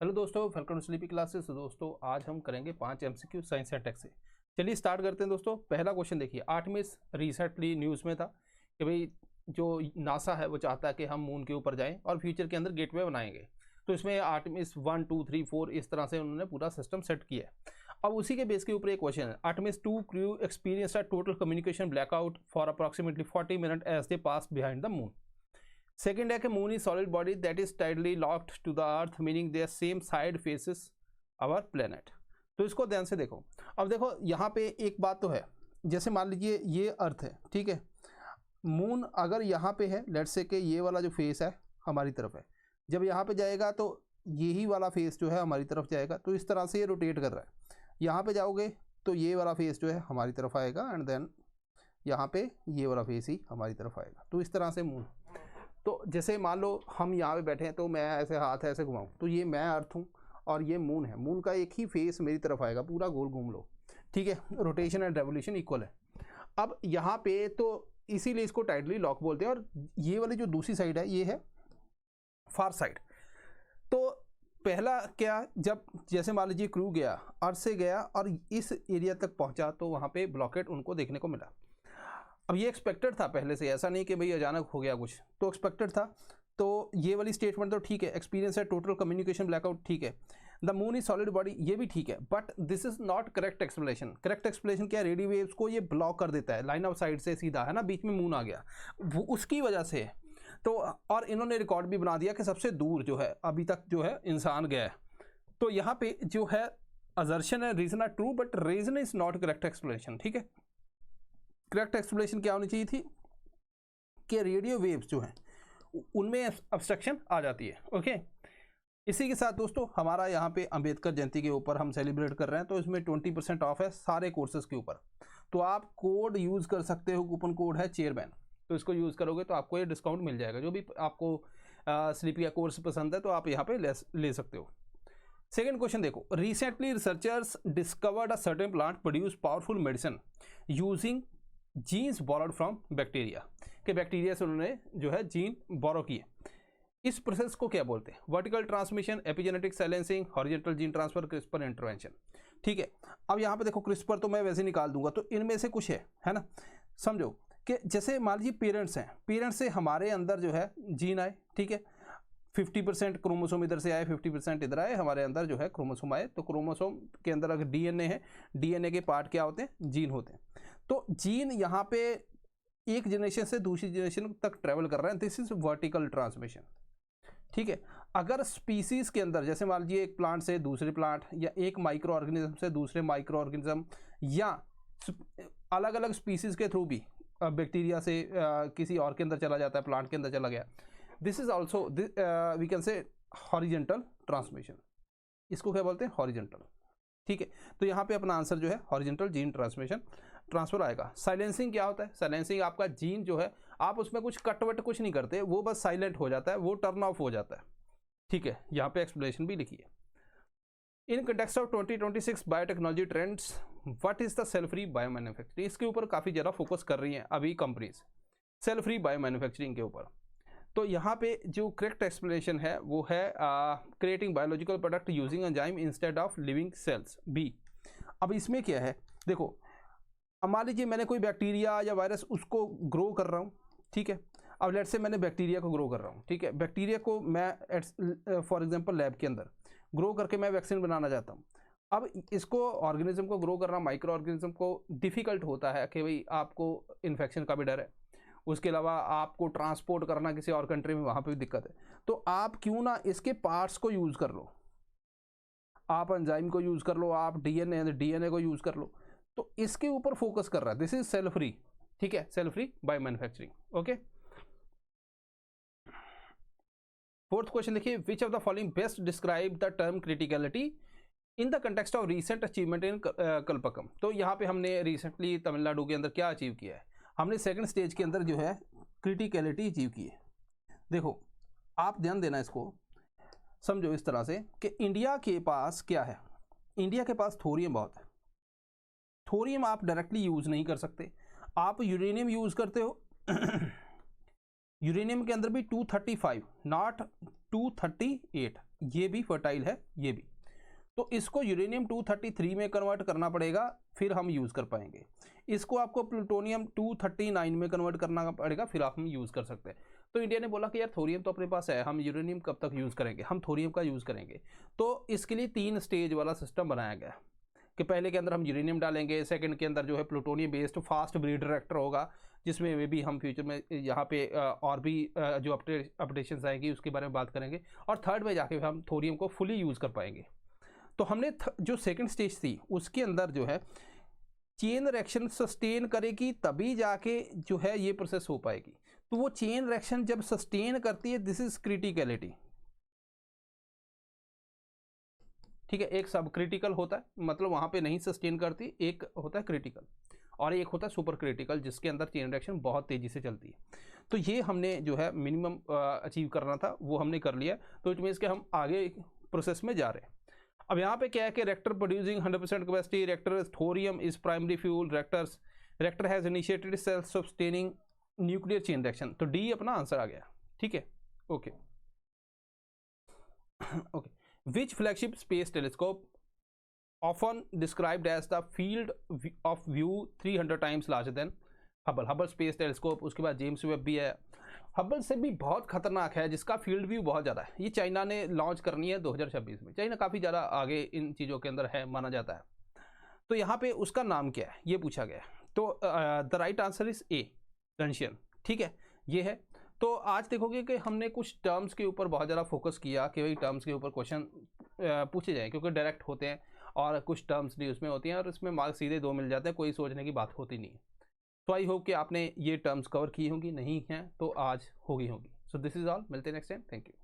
Hello दोस्तों, welcome to sleepy classes. दोस्तों आज हम करेंगे 5 MCQ साइंस एंड टेक से। चलिए स्टार्ट करते हैं दोस्तों। पहला क्वेश्चन देखिए, आर्टेमिस रिसेंटली न्यूज़ में था कि भाई जो नासा है वो चाहता है कि हम मून के ऊपर जाएं और फ्यूचर के अंदर गेटवे बनाएंगे। तो इसमें आर्टेमिस 1 2 3 4 इस तरह से उन्होंने पूरा सिस्टम सेट किया है। अब उसी के बेस के ऊपर एक क्वेश्चन है, Artemis 2 crew experience a total communication blackout for approximately 40 minute as they pass behind the moon. Second है कि moon is solid body that is tightly locked to the earth meaning their same side faces our planet. तो इसको ध्यान से देखो। अब देखो यहाँ पे एक बात तो है, जैसे मान लीजिए ये अर्थ है, ठीक है। मून अगर यहाँ पे है, लेट्स से कि ये वाला जो फेस है हमारी तरफ है, जब यहाँ पे जाएगा तो यही वाला फेस जो है हमारी तरफ जाएगा। तो इस तरह से ये रोटेट कर रहा है। यहाँ पे जाओगे तो ये वाला फेस जो है हमारी तरफ आएगा एंड देन यहाँ पे ये वाला फेस ही हमारी तरफ आएगा। तो इस तरह से मून, तो जैसे मान लो हम यहाँ पे बैठे हैं तो मैं ऐसे हाथ ऐसे घुमाऊँ तो ये मैं अर्थ हूँ और ये मून है। मून का एक ही फेस मेरी तरफ आएगा, पूरा गोल घूम लो, ठीक है। रोटेशन एंड रेवोल्यूशन इक्वल है। अब यहाँ पे तो इसीलिए इसको टाइटली लॉक बोलते हैं। और ये वाली जो दूसरी साइड है ये है फार साइड। तो पहला क्या, जब जैसे मान लीजिए क्रू गया, अर्थ से गया और इस एरिया तक पहुँचा तो वहाँ पे ब्लॉकेट उनको देखने को मिला। अब ये एक्सपेक्टेड था पहले से, ऐसा नहीं कि भाई अचानक हो गया कुछ, तो एक्सपेक्टेड था। तो ये वाली स्टेटमेंट तो ठीक है, एक्सपीरियंस है टोटल कम्युनिकेशन ब्लैकआउट, ठीक है। The moon is solid body, ये भी ठीक है, but this is not correct explanation. Correct explanation क्या है, रेडियो वेव्स को ये ब्लॉक कर देता है, लाइन ऑफ साइड से सीधा है ना, बीच में मून आ गया, वो उसकी वजह से है। तो और इन्होंने रिकॉर्ड भी बना दिया कि सबसे दूर जो है अभी तक जो है इंसान गया है। तो यहाँ पे जो है असर्शन है, reason are true but reason is not correct explanation, ठीक है। करेक्ट एक्सप्लेनेशन क्या होनी चाहिए थी कि रेडियो वेव्स जो हैं उनमें अब्स्ट्रक्शन आ जाती है, ओके। इसी के साथ दोस्तों हमारा यहाँ पे अंबेडकर जयंती के ऊपर हम सेलिब्रेट कर रहे हैं, तो इसमें 20% ऑफ है सारे कोर्सेज के ऊपर। तो आप कोड यूज़ कर सकते हो, कूपन कोड है चेयरमैन, तो इसको यूज़ करोगे तो आपको ये डिस्काउंट मिल जाएगा। जो भी आपको स्लीपी का कोर्स पसंद है तो आप यहाँ पे ले सकते हो। सेकेंड क्वेश्चन देखो, recently researchers discovered a certain plant produce powerful medicine using genes borrowed from bacteria, के बैक्टीरिया से उन्होंने जो है जीन बोरो किए। इस प्रोसेस को क्या बोलते हैं, vertical transmission, epigenetic silencing, horizontal gene transfer, CRISPR intervention, ठीक है। अब यहाँ पे देखो क्रिस्पर तो मैं वैसे निकाल दूंगा, तो इनमें से कुछ है ना। समझो कि जैसे मान लीजिए पेरेंट्स हैं, पेरेंट्स से हमारे अंदर जो है जीन आए, ठीक है। 50% क्रोमोसोम इधर से आए, 50% इधर आए, हमारे अंदर जो है क्रोमोसोम आए। तो क्रोमोसोम के अंदर अगर डीएनए है, डीएनए के पार्ट क्या होते हैं, जीन होते हैं। तो जीन यहाँ पे एक जनरेशन से दूसरी जनरेशन तक ट्रेवल कर रहे हैं, दिस इज वर्टिकल ट्रांसमिशन, ठीक है। अगर स्पीसीज के अंदर जैसे मान लीजिए एक प्लांट से दूसरे प्लांट, या एक माइक्रो ऑर्गेनिज्म से दूसरे माइक्रो ऑर्गेनिज्म, या अलग अलग स्पीसीज के थ्रू भी बैक्टीरिया से किसी और के अंदर चला जाता है, प्लांट के अंदर चला गया, this is also we can say horizontal transmission. इसको क्या बोलते हैं, हॉरिजेंटल, ठीक है। तो यहाँ पे अपना आंसर जो है हॉरिजेंटल जीन ट्रांसमिशन ट्रांसफर आएगा। साइलेंसिंग क्या होता है, साइलेंसिंग आपका जीन जो है आप उसमें कुछ कट वट कुछ नहीं करते, वो बस साइलेंट हो जाता है, वो टर्न ऑफ हो जाता है, ठीक है। यहाँ पे एक्सप्लेनेशन भी लिखी है। In context of 2026 biotechnology trends what is the cell free bio manufacturing, इसके ऊपर काफ़ी ज़्यादा फोकस कर रही हैं अभी companies, cell free bio manufacturing के ऊपर। तो यहाँ पे जो करेक्ट एक्सप्लेनेशन है वो है creating biological product using enzyme instead of living cells, b. अब इसमें क्या है, देखो अब मान लीजिए मैंने कोई बैक्टीरिया या वायरस उसको ग्रो कर रहा हूँ, ठीक है। अब लेट से मैंने बैक्टीरिया को ग्रो कर रहा हूँ, ठीक है। बैक्टीरिया को मैं फॉर एग्जांपल लैब के अंदर ग्रो करके मैं वैक्सीन बनाना चाहता हूँ। अब इसको ऑर्गेनिज्म को ग्रो करना, माइक्रो ऑर्गेनिज्म को डिफ़िकल्ट होता है कि भाई आपको इन्फेक्शन का भी डर है, उसके अलावा आपको ट्रांसपोर्ट करना किसी और कंट्री में, वहाँ पे भी दिक्कत है। तो आप क्यों ना इसके पार्ट्स को यूज़ कर लो, आप एंजाइम को यूज़ कर लो, आप डीएनए को यूज़ कर लो। तो इसके ऊपर फोकस कर रहा है, दिस इज सेल फ्री, ठीक है, cell free by manufacturing, okay. Fourth question देखिए, which of the following best describe the term criticality in the context of recent achievement in Kalpakkam. तो यहाँ पे हमने रिसेंटली तमिलनाडु के अंदर क्या अचीव किया है, हमने सेकंड स्टेज के अंदर जो है क्रिटिकलिटी अचीव की है। देखो आप ध्यान देना, इसको समझो इस तरह से कि इंडिया के पास क्या है, इंडिया के पास थोरियम बहुत है। थोरियम आप डायरेक्टली यूज़ नहीं कर सकते, आप यूरेनियम यूज़ करते हो। यूरेनियम के अंदर भी 235 नॉट 238, ये भी फर्टाइल है, ये भी। तो इसको यूरेनियम 233 में कन्वर्ट करना पड़ेगा, फिर हम यूज़ कर पाएंगे। इसको आपको प्लूटोनियम 239 में कन्वर्ट करना पड़ेगा, फिर आप हम यूज़ कर सकते हैं। तो इंडिया ने बोला कि यार थोरियम तो अपने पास है, हम यूरेनियम कब तक यूज़ करेंगे, हम थोरियम का यूज़ करेंगे। तो इसके लिए 3 स्टेज वाला सिस्टम बनाया गया कि पहले के अंदर हम यूरेनियम डालेंगे, सेकंड के अंदर जो है plutonium based fast breeder reactor होगा, जिसमें वे भी हम फ्यूचर में यहाँ पे और भी जो अपडेशंस आएंगी उसके बारे में बात करेंगे, और थर्ड में जाके हम थोरियम को फुली यूज़ कर पाएंगे। तो हमने जो सेकंड स्टेज थी उसके अंदर जो है चेन रिएक्शन सस्टेन करेगी, तभी जाके जो है ये प्रोसेस हो पाएगी। तो वो चेन रिएक्शन जब सस्टेन करती है, दिस इज क्रिटिकलिटी, ठीक है। एक सब क्रिटिकल होता है, मतलब वहां पे नहीं सस्टेन करती, एक होता है क्रिटिकल और एक होता है सुपर क्रिटिकल, जिसके अंदर चेन रिएक्शन बहुत तेजी से चलती है। तो ये हमने जो है मिनिमम अचीव करना था, वो हमने कर लिया। तो इट मीन्स कि हम आगे प्रोसेस में जा रहे हैं। अब यहाँ पे क्या है कि reactor producing 100% capacity, reactor thorium is primary fuel, reactor has initiated self sustaining nuclear chain reaction. तो डी अपना आंसर आ गया, ठीक है। Okay okay. Which flagship space telescope often described as the field of view 300 times larger than Hubble, Hubble space telescope, उसके बाद James Webb भी है। हबल से भी बहुत खतरनाक है, जिसका फील्ड व्यू बहुत ज़्यादा है। ये चाइना ने लॉन्च करनी है 2026 में। चाइना काफ़ी ज़्यादा आगे इन चीज़ों के अंदर है, माना जाता है। तो यहाँ पे उसका नाम क्या है ये पूछा गया है। तो the right answer is A, Russian, ठीक है, ये है। तो आज देखोगे कि हमने कुछ टर्म्स के ऊपर बहुत ज़्यादा फोकस किया कि भाई टर्म्स के ऊपर क्वेश्चन पूछे जाएँ, क्योंकि डायरेक्ट होते हैं और कुछ टर्म्स भी उसमें होती हैं, और इसमें मार्क्स सीधे 2 मिल जाते हैं, कोई सोचने की बात होती नहीं है। तो आई होप कि आपने ये टर्म्स कवर की होंगी, नहीं हैं तो आज होगी। सो दिस इज़ ऑल, मिलते हैं नेक्स्ट टाइम, थैंक यू।